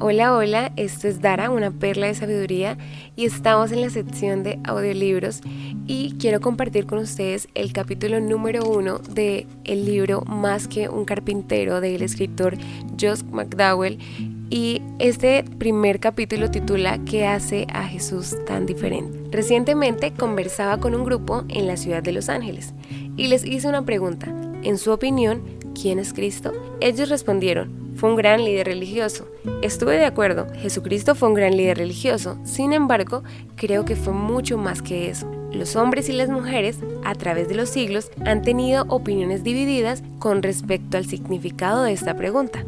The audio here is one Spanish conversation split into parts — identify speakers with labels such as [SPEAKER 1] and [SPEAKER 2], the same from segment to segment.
[SPEAKER 1] Hola, hola, esto es Dara, una perla de sabiduría, y estamos en la sección de audiolibros y quiero compartir con ustedes el capítulo número 1 del libro Más que un carpintero del escritor Josh McDowell, y este primer capítulo titula ¿Qué hace a Jesús tan diferente? Recientemente conversaba con un grupo en la ciudad de Los Ángeles y les hice una pregunta. En su opinión, ¿quién es Cristo? Ellos respondieron: fue un gran líder religioso. Estuve de acuerdo, Jesucristo fue un gran líder religioso. Sin embargo, creo que fue mucho más que eso. Los hombres y las mujeres, a través de los siglos, han tenido opiniones divididas con respecto al significado de esta pregunta.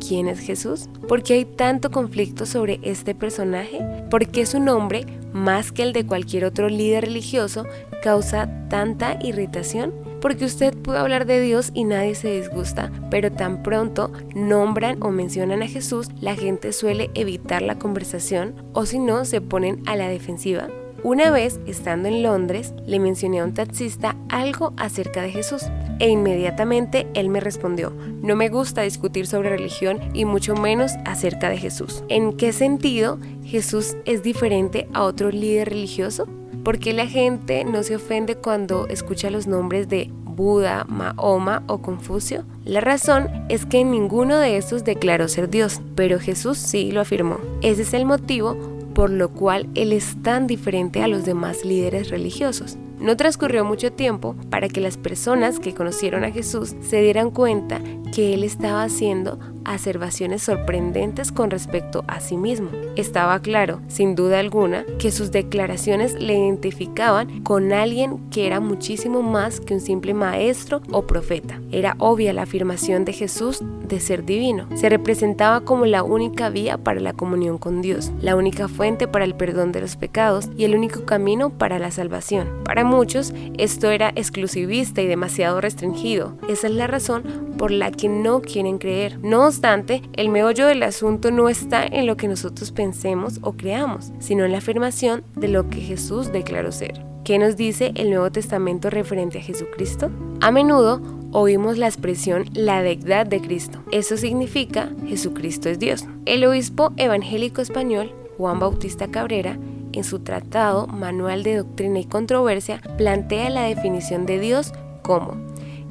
[SPEAKER 1] ¿Quién es Jesús? ¿Por qué hay tanto conflicto sobre este personaje? ¿Por qué su nombre, más que el de cualquier otro líder religioso, causa tanta irritación? Porque usted puede hablar de Dios y nadie se disgusta, pero tan pronto nombran o mencionan a Jesús, la gente suele evitar la conversación o si no, se ponen a la defensiva. Una vez, estando en Londres, le mencioné a un taxista algo acerca de Jesús e inmediatamente él me respondió: no me gusta discutir sobre religión y mucho menos acerca de Jesús. ¿En qué sentido Jesús es diferente a otro líder religioso? ¿Por qué la gente no se ofende cuando escucha los nombres de Buda, Mahoma o Confucio? La razón es que ninguno de estos declaró ser Dios, pero Jesús sí lo afirmó. Ese es el motivo por lo cual él es tan diferente a los demás líderes religiosos. No transcurrió mucho tiempo para que las personas que conocieron a Jesús se dieran cuenta que él estaba haciendo observaciones sorprendentes con respecto a sí mismo. Estaba claro, sin duda alguna, que sus declaraciones le identificaban con alguien que era muchísimo más que un simple maestro o profeta. Era obvia la afirmación de Jesús de ser divino. Se representaba como la única vía para la comunión con Dios, la única fuente para el perdón de los pecados y el único camino para la salvación. Para muchos, esto era exclusivista y demasiado restringido. Esa es la razón por la que no quieren creer. No obstante, el meollo del asunto no está en lo que nosotros pensemos o creamos, sino en la afirmación de lo que Jesús declaró ser. ¿Qué nos dice el Nuevo Testamento referente a Jesucristo? A menudo oímos la expresión la deidad de Cristo. Eso significa Jesucristo es Dios. El obispo evangélico español Juan Bautista Cabrera, en su tratado Manual de Doctrina y Controversia, plantea la definición de Dios como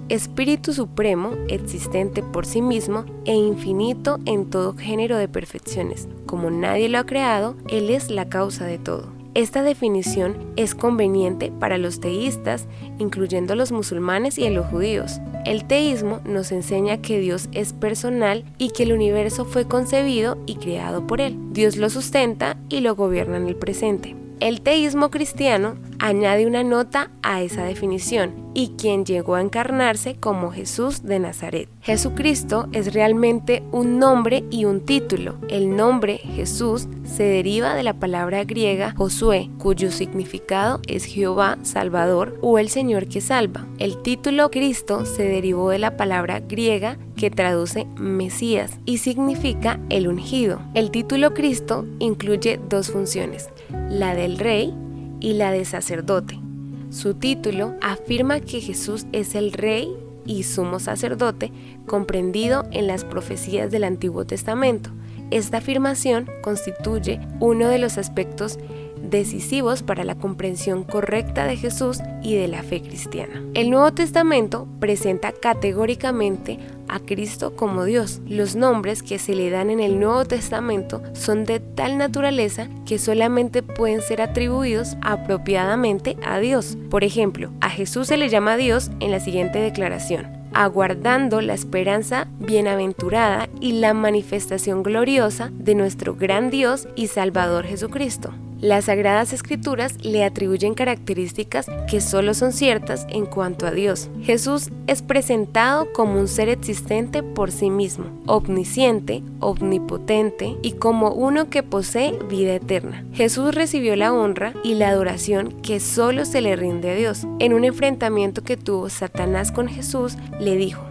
[SPEAKER 1] Espíritu Supremo, existente por sí mismo e infinito en todo género de perfecciones. Como nadie lo ha creado, Él es la causa de todo. Esta definición es conveniente para los teístas, incluyendo los musulmanes y a los judíos. El teísmo nos enseña que Dios es personal y que el universo fue concebido y creado por Él. Dios lo sustenta y lo gobierna en el presente. El teísmo cristiano añade una nota a esa definición: y quien llegó a encarnarse como Jesús de Nazaret. Jesucristo es realmente un nombre y un título. El nombre Jesús se deriva de la palabra griega Josué, cuyo significado es Jehová Salvador o el Señor que salva. El título Cristo se derivó de la palabra griega que traduce Mesías y significa el ungido. El título Cristo incluye dos funciones: la del rey y la de sacerdote. Su título afirma que Jesús es el rey y sumo sacerdote comprendido en las profecías del Antiguo Testamento. Esta afirmación constituye uno de los aspectos decisivos para la comprensión correcta de Jesús y de la fe cristiana. El Nuevo Testamento presenta categóricamente a Cristo como Dios. Los nombres que se le dan en el Nuevo Testamento son de tal naturaleza que solamente pueden ser atribuidos apropiadamente a Dios. Por ejemplo, a Jesús se le llama Dios en la siguiente declaración: aguardando la esperanza bienaventurada y la manifestación gloriosa de nuestro gran Dios y Salvador Jesucristo. Las Sagradas Escrituras le atribuyen características que solo son ciertas en cuanto a Dios. Jesús es presentado como un ser existente por sí mismo, omnisciente, omnipotente y como uno que posee vida eterna. Jesús recibió la honra y la adoración que solo se le rinde a Dios. En un enfrentamiento que tuvo Satanás con Jesús, le dijo: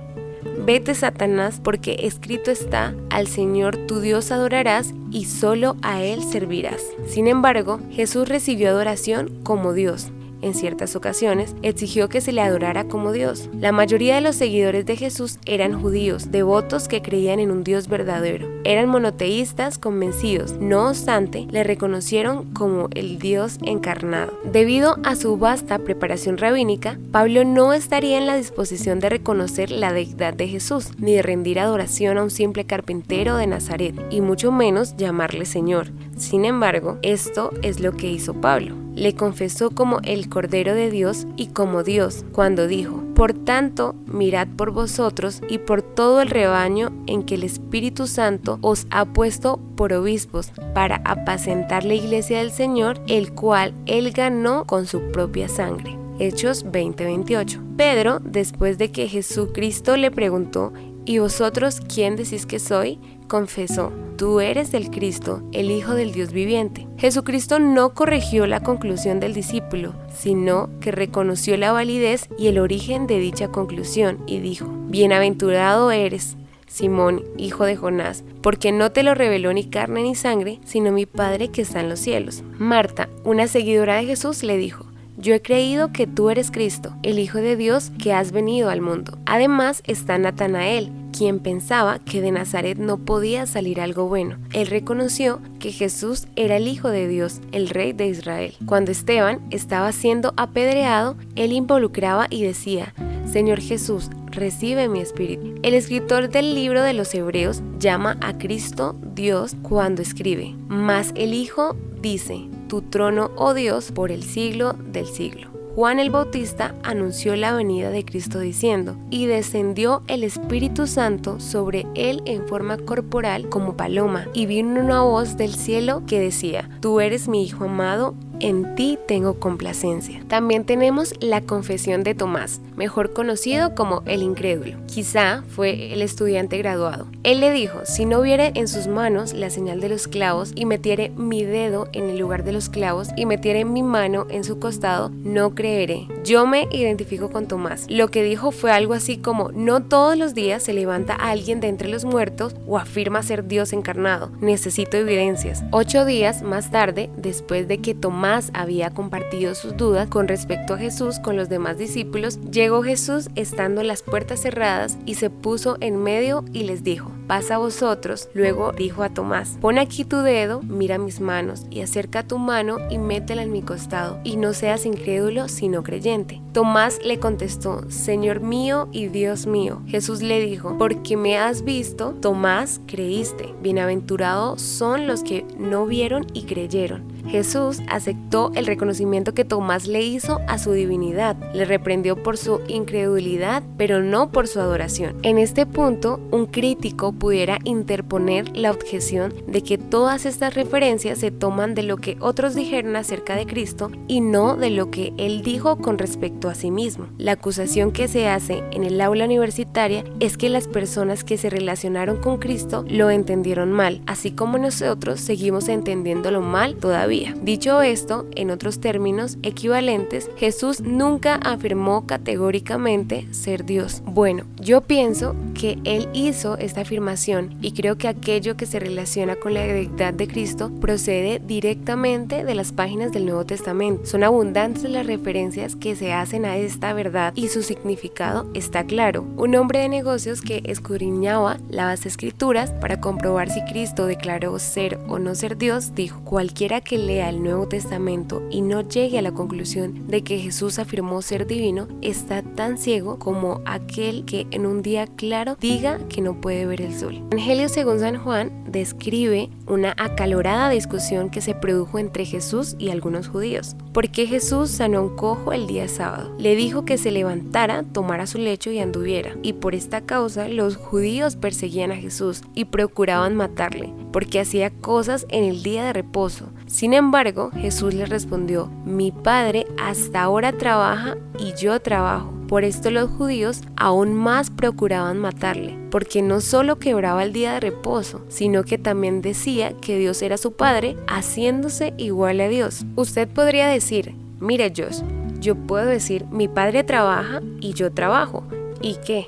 [SPEAKER 1] Vete, Satanás, porque escrito está: al Señor tu Dios adorarás y solo a Él servirás. Sin embargo, Jesús recibió adoración como Dios. en ciertas ocasiones, exigió que se le adorara como Dios. La mayoría de los seguidores de Jesús eran judíos, devotos que creían en un Dios verdadero. Eran monoteístas convencidos, no obstante, le reconocieron como el Dios encarnado. Debido a su vasta preparación rabínica, Pablo no estaría en la disposición de reconocer la deidad de Jesús, ni de rendir adoración a un simple carpintero de Nazaret, y mucho menos llamarle Señor. Sin embargo, esto es lo que hizo Pablo. Le confesó como el Cordero de Dios y como Dios, cuando dijo: por tanto, mirad por vosotros y por todo el rebaño en que el Espíritu Santo os ha puesto por obispos, para apacentar la iglesia del Señor, el cual él ganó con su propia sangre. Hechos 20:28. Pedro, después de que Jesucristo le preguntó: ¿y vosotros quién decís que soy?, confesó: tú eres el Cristo, el Hijo del Dios viviente. Jesucristo no corrigió la conclusión del discípulo, sino que reconoció la validez y el origen de dicha conclusión y dijo: bienaventurado eres, Simón, hijo de Jonás, porque no te lo reveló ni carne ni sangre, sino mi Padre que está en los cielos. Marta, una seguidora de Jesús, le dijo: yo he creído que tú eres Cristo, el Hijo de Dios que has venido al mundo. Además está Natanael, quien pensaba que de Nazaret no podía salir algo bueno. Él reconoció que Jesús era el Hijo de Dios, el Rey de Israel. Cuando Esteban estaba siendo apedreado, él involucraba y decía: Señor Jesús, recibe mi espíritu. El escritor del libro de los Hebreos llama a Cristo Dios cuando escribe: mas el Hijo dice: tu trono, oh Dios, por el siglo del siglo. Juan el Bautista anunció la venida de Cristo diciendo: y descendió el Espíritu Santo sobre él en forma corporal como paloma, y vino una voz del cielo que decía: tú eres mi Hijo amado, en ti tengo complacencia. También tenemos la confesión de Tomás, mejor conocido como el incrédulo. Quizá fue el estudiante graduado. Él le dijo: si no viere en sus manos la señal de los clavos, y metiere mi dedo en el lugar de los clavos, y metiere mi mano en su costado, no creeré. Yo me identifico con Tomás. Lo que dijo fue algo así como: no todos los días se levanta alguien de entre los muertos o afirma ser Dios encarnado. Necesito evidencias. 8 días más tarde, después de que Tomás había compartido sus dudas con respecto a Jesús con los demás discípulos, llegó Jesús estando las puertas cerradas y se puso en medio y les dijo: pasa a vosotros. Luego dijo a Tomás: pon aquí tu dedo, mira mis manos, y acerca tu mano y métela en mi costado, y no seas incrédulo sino creyente. Tomás le contestó: Señor mío y Dios mío. Jesús le dijo: porque me has visto, Tomás, creíste. Bienaventurados son los que no vieron y creyeron. Jesús aceptó el reconocimiento que Tomás le hizo a su divinidad. Le reprendió por su incredulidad, pero no por su adoración. En este punto, un crítico pudiera interponer la objeción de que todas estas referencias se toman de lo que otros dijeron acerca de Cristo y no de lo que él dijo con respecto a sí mismo. La acusación que se hace en el aula universitaria es que las personas que se relacionaron con Cristo lo entendieron mal, así como nosotros seguimos entendiéndolo mal todavía. Dicho esto, en otros términos equivalentes, Jesús nunca afirmó categóricamente ser Dios. Bueno, yo pienso que él hizo esta afirmación y creo que aquello que se relaciona con la deidad de Cristo procede directamente de las páginas del Nuevo Testamento. Son abundantes las referencias que se hacen a esta verdad y su significado está claro. Un hombre de negocios que escudriñaba las Escrituras para comprobar si Cristo declaró ser o no ser Dios, dijo: cualquiera que lea el Nuevo Testamento y no llegue a la conclusión de que Jesús afirmó ser divino, está tan ciego como aquel que en un día claro diga que no puede ver el sol. El Evangelio según San Juan describe una acalorada discusión que se produjo entre Jesús y algunos judíos. ¿Por qué Jesús sanó a un cojo el día sábado? Le dijo que se levantara, tomara su lecho y anduviera. Y por esta causa los judíos perseguían a Jesús y procuraban matarle, porque hacía cosas en el día de reposo. Sin embargo, Jesús les respondió: mi Padre hasta ahora trabaja y yo trabajo. Por esto los judíos aún más procuraban matarle, porque no solo quebraba el día de reposo, sino que también decía que Dios era su Padre, haciéndose igual a Dios. Usted podría decir: mire Josh, yo puedo decir mi Padre trabaja y yo trabajo. ¿Y qué?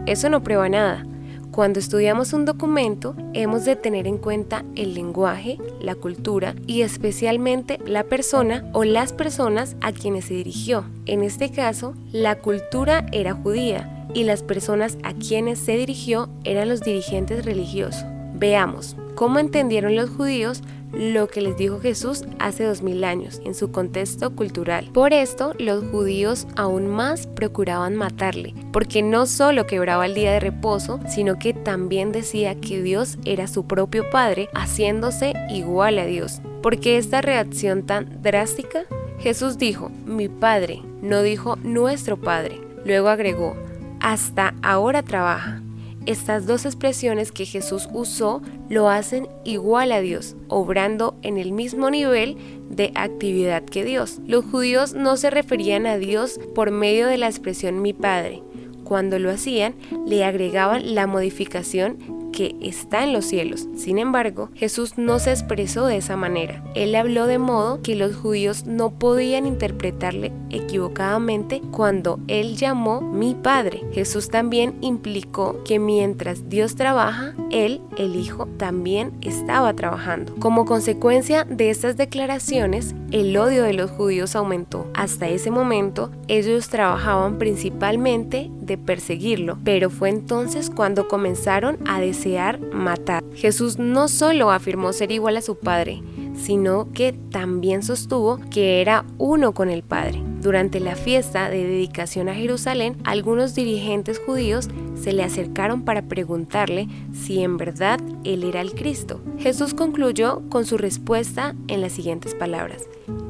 [SPEAKER 1] Eso no prueba nada. Cuando estudiamos un documento, hemos de tener en cuenta el lenguaje, la cultura y especialmente la persona o las personas a quienes se dirigió. En este caso, la cultura era judía y las personas a quienes se dirigió eran los dirigentes religiosos. Veamos cómo entendieron los judíos lo que les dijo Jesús hace 2000 años en su contexto cultural. Por esto, los judíos aún más procuraban matarle, porque no solo quebraba el día de reposo, sino que también decía que Dios era su propio Padre, haciéndose igual a Dios. ¿Por qué esta reacción tan drástica? Jesús dijo, mi Padre, no dijo nuestro Padre. Luego agregó, hasta ahora trabaja. Estas dos expresiones que Jesús usó lo hacen igual a Dios, obrando en el mismo nivel de actividad que Dios. Los judíos no se referían a Dios por medio de la expresión mi Padre. Cuando lo hacían, le agregaban la modificación que está en los cielos. Sin embargo, Jesús no se expresó de esa manera. Él habló de modo que los judíos no podían interpretarle equivocadamente cuando él llamó mi Padre. Jesús también implicó que mientras Dios trabaja, él, el Hijo, también estaba trabajando. Como consecuencia de estas declaraciones, el odio de los judíos aumentó. Hasta ese momento, ellos trabajaban principalmente de perseguirlo, pero fue entonces cuando comenzaron a desear matar. Jesús no solo afirmó ser igual a su Padre, sino que también sostuvo que era uno con el Padre. Durante la fiesta de dedicación a Jerusalén, algunos dirigentes judíos se le acercaron para preguntarle si en verdad él era el Cristo. Jesús concluyó con su respuesta en las siguientes palabras: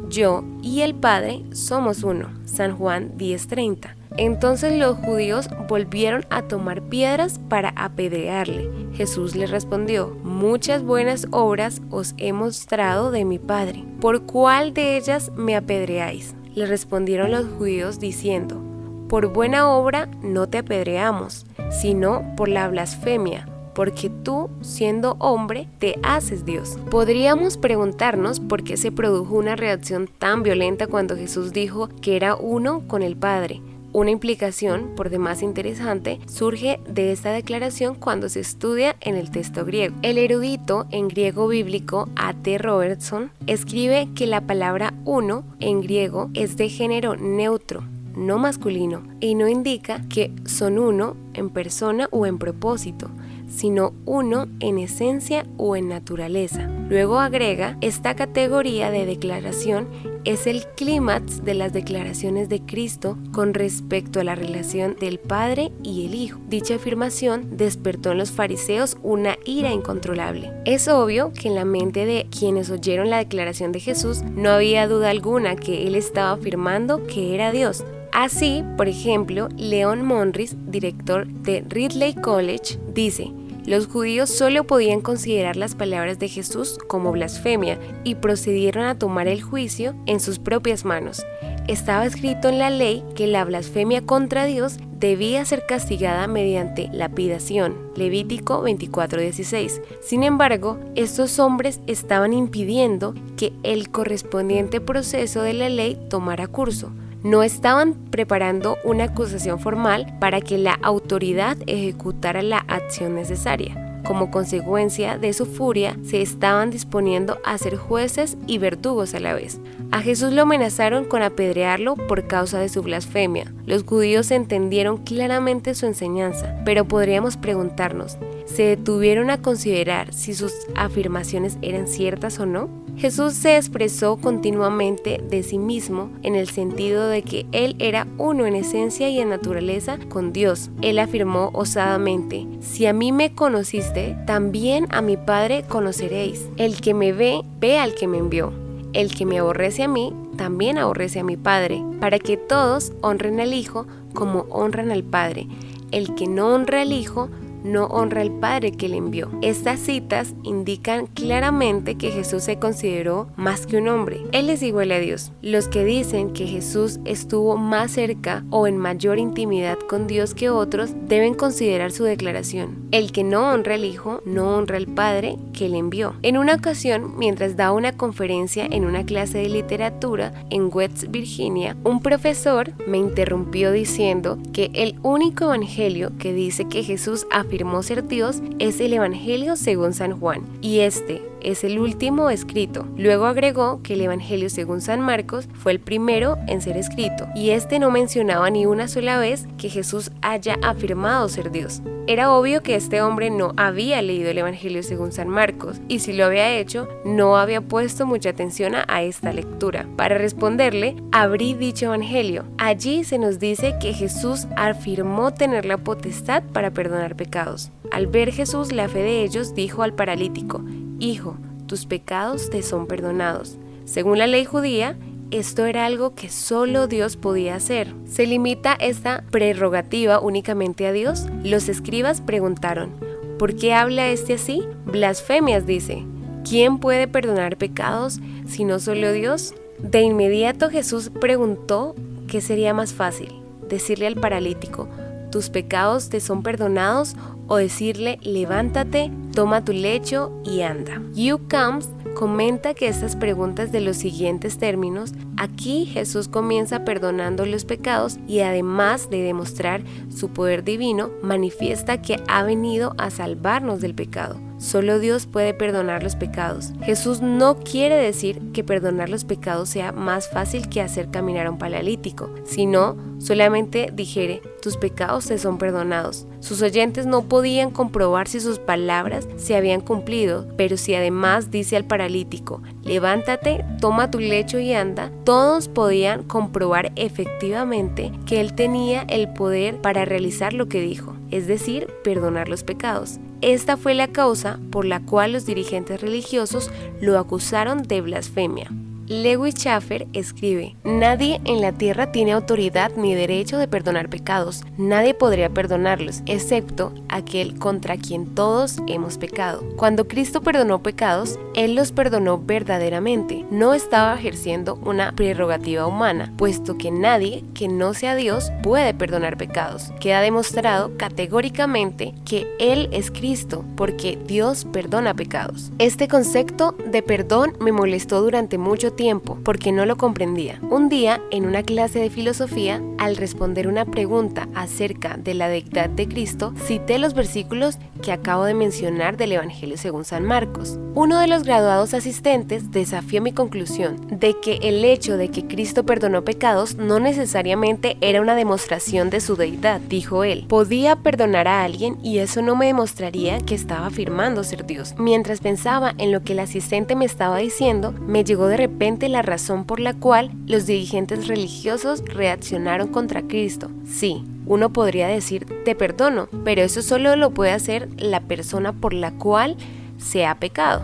[SPEAKER 1] yo y el Padre somos uno. San Juan 10:30. Entonces los judíos volvieron a tomar piedras para apedrearle. Jesús les respondió: muchas buenas obras os he mostrado de mi Padre. ¿Por cuál de ellas me apedreáis? Le respondieron los judíos diciendo: por buena obra no te apedreamos, sino por la blasfemia, porque tú, siendo hombre, te haces Dios. Podríamos preguntarnos por qué se produjo una reacción tan violenta cuando Jesús dijo que era uno con el Padre. Una implicación, por demás interesante, surge de esta declaración cuando se estudia en el texto griego. El erudito en griego bíblico A.T. Robertson escribe que la palabra uno en griego es de género neutro, no masculino, y no indica que son uno en persona o en propósito, sino uno en esencia o en naturaleza. Luego agrega, esta categoría de declaración es el clímax de las declaraciones de Cristo con respecto a la relación del Padre y el Hijo. Dicha afirmación despertó en los fariseos una ira incontrolable. Es obvio que en la mente de quienes oyeron la declaración de Jesús no había duda alguna que él estaba afirmando que era Dios. Así, por ejemplo, Leon Monris, director de Ridley College, dice: los judíos solo podían considerar las palabras de Jesús como blasfemia y procedieron a tomar el juicio en sus propias manos. Estaba escrito en la ley que la blasfemia contra Dios debía ser castigada mediante lapidación, Levítico 24:16. Sin embargo, estos hombres estaban impidiendo que el correspondiente proceso de la ley tomara curso. No estaban preparando una acusación formal para que la autoridad ejecutara la acción necesaria. Como consecuencia de su furia, se estaban disponiendo a ser jueces y verdugos a la vez. A Jesús lo amenazaron con apedrearlo por causa de su blasfemia. Los judíos entendieron claramente su enseñanza, pero podríamos preguntarnos, ¿se detuvieron a considerar si sus afirmaciones eran ciertas o no? Jesús se expresó continuamente de sí mismo en el sentido de que Él era uno en esencia y en naturaleza con Dios. Él afirmó osadamente: si a mí me conociste, también a mi Padre conoceréis. El que me ve, ve al que me envió. El que me aborrece a mí, también aborrece a mi Padre, para que todos honren al Hijo como honran al Padre. El que no honra al Hijo, no honra al Padre que le envió. Estas citas indican claramente que Jesús se consideró más que un hombre. Él es igual a Dios. Los que dicen que Jesús estuvo más cerca o en mayor intimidad con Dios que otros deben considerar su declaración. El que no honra al Hijo, no honra al Padre que le envió. En una ocasión, mientras daba una conferencia en una clase de literatura en West Virginia, un profesor me interrumpió diciendo que el único evangelio que dice que Jesús afirmó afirmó ser Dios es el Evangelio según San Juan, y este es el último escrito. Luego agregó que el Evangelio según San Marcos fue el primero en ser escrito, y este no mencionaba ni una sola vez que Jesús haya afirmado ser Dios. Era obvio que este hombre no había leído el Evangelio según San Marcos, y si lo había hecho, no había puesto mucha atención a esta lectura. Para responderle, abrí dicho Evangelio. Allí se nos dice que Jesús afirmó tener la potestad para perdonar pecados. Al ver Jesús la fe de ellos, dijo al paralítico: Hijo, tus pecados te son perdonados. Según la ley judía, esto era algo que solo Dios podía hacer. ¿Se limita esta prerrogativa únicamente a Dios? Los escribas preguntaron: ¿por qué habla este así? Blasfemias dice. ¿Quién puede perdonar pecados si no solo Dios? De inmediato Jesús preguntó qué sería más fácil: decirle al paralítico: tus pecados te son perdonados, o decirle: levántate, toma tu lecho y anda. Hugh Camps comenta que estas preguntas de los siguientes términos: aquí Jesús comienza perdonando los pecados y además de demostrar su poder divino, manifiesta que ha venido a salvarnos del pecado. Solo Dios puede perdonar los pecados. Jesús no quiere decir que perdonar los pecados sea más fácil que hacer caminar a un paralítico, sino solamente dijere: tus pecados te son perdonados. Sus oyentes no podían comprobar si sus palabras se habían cumplido, pero si además dice al paralítico: levántate, toma tu lecho y anda, todos podían comprobar efectivamente que él tenía el poder para realizar lo que dijo, es decir, perdonar los pecados. Esta fue la causa por la cual los dirigentes religiosos lo acusaron de blasfemia. Lewis Schaffer escribe: nadie en la tierra tiene autoridad ni derecho de perdonar pecados. Nadie podría perdonarlos, excepto aquel contra quien todos hemos pecado. Cuando Cristo perdonó pecados, Él los perdonó verdaderamente. No estaba ejerciendo una prerrogativa humana, puesto que nadie que no sea Dios puede perdonar pecados. Queda demostrado categóricamente que Él es Cristo, porque Dios perdona pecados. Este concepto de perdón me molestó durante mucho tiempo porque no lo comprendía. Un día, en una clase de filosofía, al responder una pregunta acerca de la deidad de Cristo, cité los versículos que acabo de mencionar del Evangelio según San Marcos. Uno de los graduados asistentes desafió mi conclusión de que el hecho de que Cristo perdonó pecados no necesariamente era una demostración de su deidad, dijo él. Podía perdonar a alguien y eso no me demostraría que estaba afirmando ser Dios. Mientras pensaba en lo que el asistente me estaba diciendo, me llegó de repente la razón por la cual los dirigentes religiosos reaccionaron contra Cristo. Sí, uno podría decir: te perdono, pero eso solo lo puede hacer la persona por la cual se ha pecado.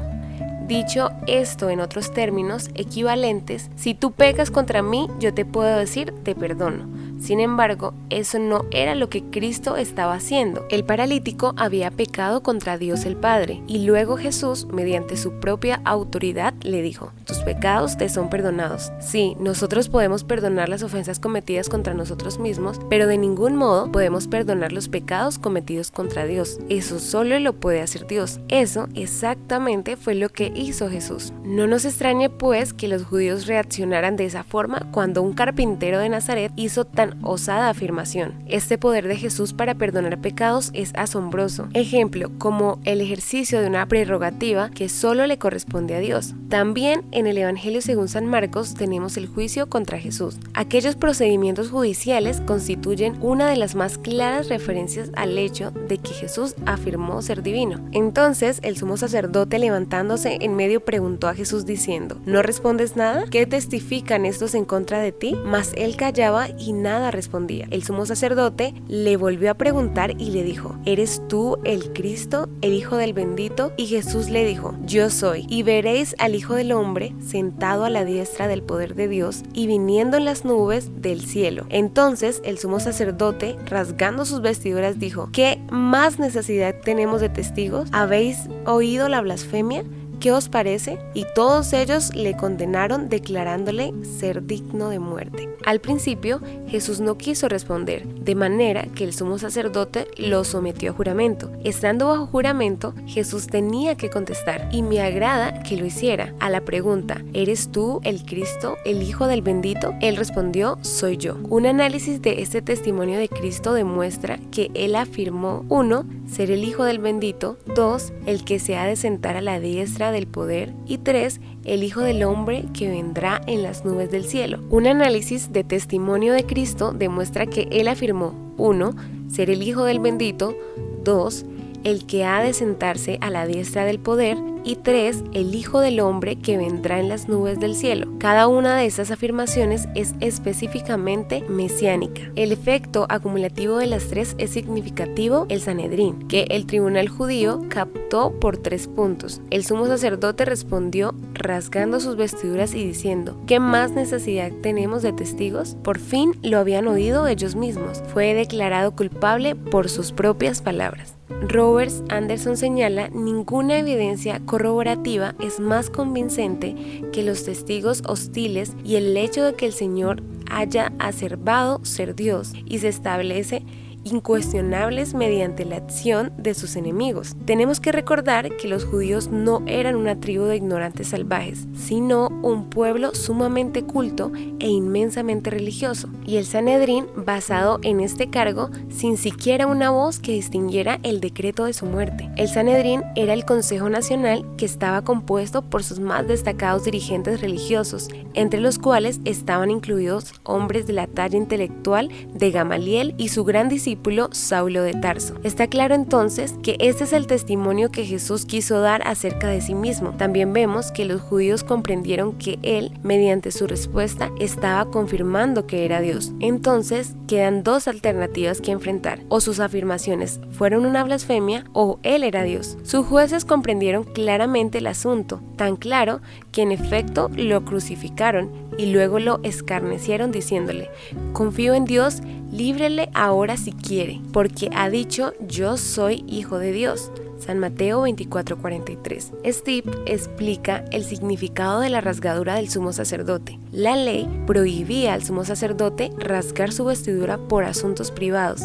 [SPEAKER 1] Dicho esto en otros términos equivalentes, si tú pecas contra mí, yo te puedo decir: te perdono. Sin embargo, eso no era lo que Cristo estaba haciendo. El paralítico había pecado contra Dios el Padre, y luego Jesús, mediante su propia autoridad, le dijo: tus pecados te son perdonados. Sí, nosotros podemos perdonar las ofensas cometidas contra nosotros mismos, pero de ningún modo podemos perdonar los pecados cometidos contra Dios. Eso solo lo puede hacer Dios. Eso exactamente fue lo que hizo Jesús. No nos extrañe pues que los judíos reaccionaran de esa forma cuando un carpintero de Nazaret hizo tan osada afirmación. Este poder de Jesús para perdonar pecados es asombroso. Ejemplo, como el ejercicio de una prerrogativa que solo le corresponde a Dios. También en el Evangelio según San Marcos tenemos el juicio contra Jesús. Aquellos procedimientos judiciales constituyen una de las más claras referencias al hecho de que Jesús afirmó ser divino. Entonces el sumo sacerdote, levantándose en medio, preguntó a Jesús diciendo: ¿no respondes nada? ¿Qué testifican estos en contra de ti? Mas él callaba y nada respondía. El sumo sacerdote le volvió a preguntar y le dijo: ¿eres tú el Cristo, el Hijo del Bendito? Y Jesús le dijo: yo soy. Y veréis al Hijo del Hombre sentado a la diestra del poder de Dios y viniendo en las nubes del cielo. Entonces el sumo sacerdote, rasgando sus vestiduras, dijo: ¿qué más necesidad tenemos de testigos? ¿Habéis oído la blasfemia? ¿qué os parece? Y todos ellos le condenaron declarándole ser digno de muerte. Al principio, Jesús no quiso responder, de manera que el sumo sacerdote lo sometió a juramento. Estando bajo juramento, Jesús tenía que contestar, y me agrada que lo hiciera. A la pregunta, ¿eres tú el Cristo, el Hijo del Bendito? Él respondió, soy yo. Un análisis de este testimonio de Cristo demuestra que él afirmó: 1. Ser el Hijo del Bendito; 2. El que se ha de sentar a la diestra del poder; y 3. El Hijo del Hombre que vendrá en las nubes del cielo. Un análisis de testimonio de Cristo demuestra que él afirmó: 1. Ser el Hijo del Bendito; 2. El que ha de sentarse a la diestra del poder; y 3. El Hijo del Hombre que vendrá en las nubes del cielo. Cada una de estas afirmaciones es específicamente mesiánica. El efecto acumulativo de las tres es significativo: el Sanedrín, que el tribunal judío captó por 3 puntos. El sumo sacerdote respondió rasgando sus vestiduras y diciendo: ¿qué más necesidad tenemos de testigos? Por fin lo habían oído ellos mismos. Fue declarado culpable por sus propias palabras. Roberts Anderson señala: ninguna evidencia corroborativa es más convincente que los testigos hostiles y el hecho de que el Señor haya aservado ser Dios y se establece incuestionables mediante la acción de sus enemigos. Tenemos que recordar que los judíos no eran una tribu de ignorantes salvajes, sino un pueblo sumamente culto e inmensamente religioso, y el Sanedrín basado en este cargo sin siquiera una voz que distinguiera el decreto de su muerte. El Sanedrín era el Consejo Nacional que estaba compuesto por sus más destacados dirigentes religiosos, entre los cuales estaban incluidos hombres de la talla intelectual de Gamaliel y su gran discípulo Saulo de Tarso. Está claro entonces que este es el testimonio que Jesús quiso dar acerca de sí mismo. También vemos que los judíos comprendieron que él, mediante su respuesta, estaba confirmando que era Dios. Entonces quedan 2 alternativas que enfrentar: o sus afirmaciones fueron una blasfemia o él era Dios. Sus jueces comprendieron claramente el asunto, tan claro que en efecto lo crucificaron y luego lo escarnecieron diciéndole: confío en Dios, líbrele ahora si quiere, porque ha dicho: yo soy hijo de Dios. San Mateo 24:43. Steve explica el significado de la rasgadura del sumo sacerdote. La ley prohibía al sumo sacerdote rasgar su vestidura por asuntos privados.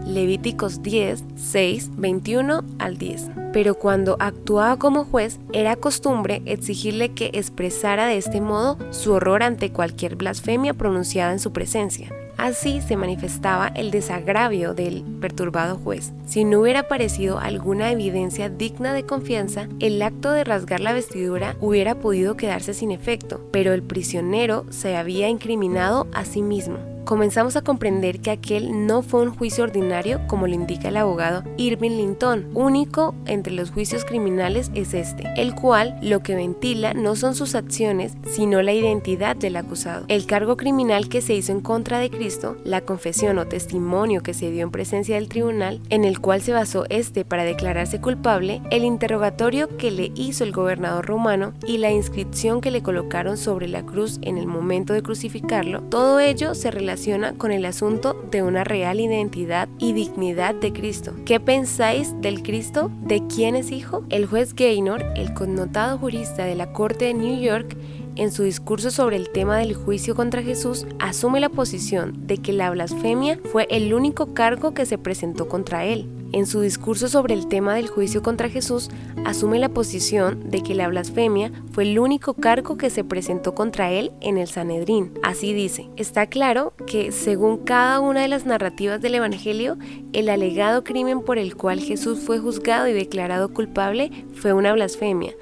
[SPEAKER 1] Levíticos 10, 6, 21 al 10. Pero cuando actuaba como juez, era costumbre exigirle que expresara de este modo su horror ante cualquier blasfemia pronunciada en su presencia. Así se manifestaba el desagravio del perturbado juez. Si no hubiera aparecido alguna evidencia digna de confianza, el acto de rasgar la vestidura hubiera podido quedarse sin efecto, pero el prisionero se había incriminado a sí mismo. Comenzamos a comprender que aquel no fue un juicio ordinario, como lo indica el abogado Irving Linton. Único entre los juicios criminales es este, el cual lo que ventila no son sus acciones, sino la identidad del acusado. El cargo criminal que se hizo en contra de Cristo, la confesión o testimonio que se dio en presencia del tribunal, en el cual se basó este para declararse culpable, el interrogatorio que le hizo el gobernador romano y la inscripción que le colocaron sobre la cruz en el momento de crucificarlo, todo ello se relaciona con el asunto de una real identidad y dignidad de Cristo. ¿Qué pensáis del Cristo? ¿De quién es hijo? El juez Gaynor, el connotado jurista de la Corte de New York, en su discurso sobre el tema del juicio contra Jesús, asume la posición de que la blasfemia fue el único cargo que se presentó contra él. En su discurso sobre el tema del juicio contra Jesús, asume la posición de que la blasfemia fue el único cargo que se presentó contra él en el Sanedrín. Así dice: está claro que, según cada una de las narrativas del Evangelio, el alegado crimen por el cual Jesús fue juzgado y declarado culpable fue una blasfemia.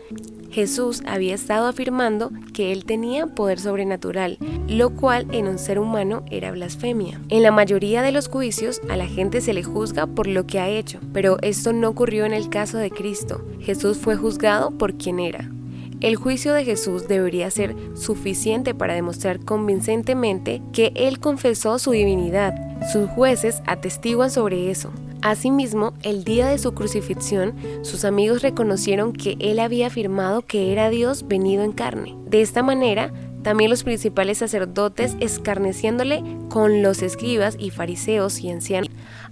[SPEAKER 1] Jesús había estado afirmando que él tenía poder sobrenatural, lo cual en un ser humano era blasfemia. En la mayoría de los juicios a la gente se le juzga por lo que ha hecho, pero esto no ocurrió en el caso de Cristo. Jesús fue juzgado por quien era. El juicio de Jesús debería ser suficiente para demostrar convincentemente que él confesó su divinidad. Sus jueces atestiguan sobre eso. Asimismo, el día de su crucifixión, sus amigos reconocieron que él había afirmado que era Dios venido en carne. De esta manera, también los principales sacerdotes, escarneciéndole con los escribas y fariseos y ancianos,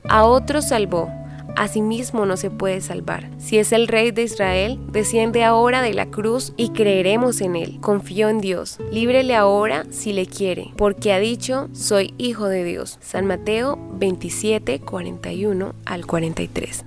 [SPEAKER 1] a otros salvó, a sí mismo no se puede salvar. Si es el Rey de Israel, desciende ahora de la cruz y creeremos en él. Confío en Dios. Líbrele ahora si le quiere, porque ha dicho, soy hijo de Dios. San Mateo 27, 41 al 43.